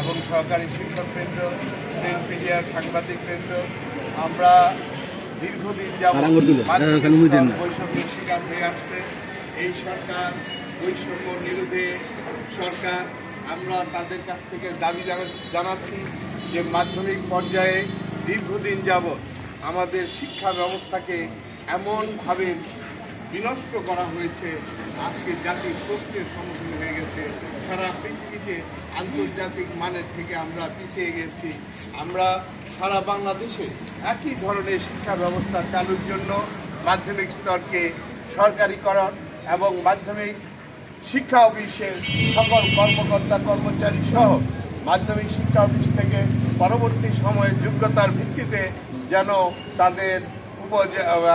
এবং সহকারী শিক্ষকবৃন্দ, প্রিন্ট মিডিয়ার সাংবাদিকবৃন্দ, আমরা দীর্ঘদিন বৈষম্যের শিকার হয়ে আসছে এই সরকার, বৈষম্য নিরোধে সরকার। আমরা তাদের কাছ থেকে দাবি জানাচ্ছি যে মাধ্যমিক পর্যায়ে দীর্ঘদিন যাবৎ আমাদের শিক্ষা ব্যবস্থাকে এমনভাবে বিনষ্ট করা হয়েছে, আজকে জাতি প্রশ্নের সম্মুখীন হয়ে গেছে। সারা পৃথিবীতে আন্তর্জাতিক মানের থেকে আমরা পিছিয়ে গেছি। আমরা সারা বাংলাদেশে একই ধরনের শিক্ষা ব্যবস্থা চালুর জন্য মাধ্যমিক স্তরকে সরকারিকরণ এবং মাধ্যমিক শিক্ষা অফিসের সকল কর্মকর্তা কর্মচারী সহ মাধ্যমিক শিক্ষা অফিস থেকে পরবর্তী সময়ে যোগ্যতার ভিত্তিতে যেন তাদের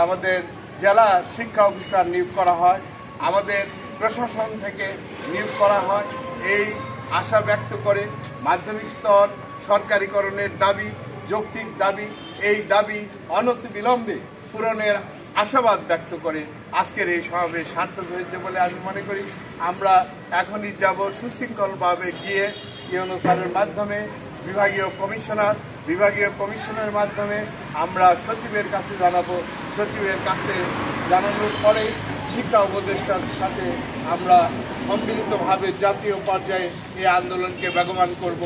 আমাদের জেলা শিক্ষা অফিসার নিয়োগ করা হয়, আমাদের প্রশাসন থেকে নিয়োগ করা হয়, এই আশা ব্যক্ত করে মাধ্যমিক স্তর সরকারিকরণের দাবি, যৌক্তিক দাবি, এই দাবি অনতিবিলম্বে পূরণের আশাবাদ ব্যক্ত করে আজকের এই সমাবেশ সার্থক হয়েছে বলে আমি মনে করি। আমরা এখনই যাব সুশৃঙ্খলভাবে গিয়ে ইউনো স্যারের মাধ্যমে বিভাগীয় কমিশনের মাধ্যমে আমরা সচিবের কাছে জানাবো। সচিবের কাছে জানানোর পরে শিক্ষা উপদেষ্টার সাথে আমরা সম্মিলিতভাবে জাতীয় পর্যায়ে এই আন্দোলনকে বেগবান করব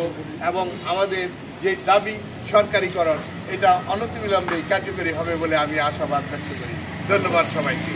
এবং আমাদের যে দাবি সরকারিকরণ, এটা অনতিবিলম্বে কার্যকরী হবে বলে আমি আশাবাদ ব্যক্ত করি। ধন্যবাদ সবাইকে।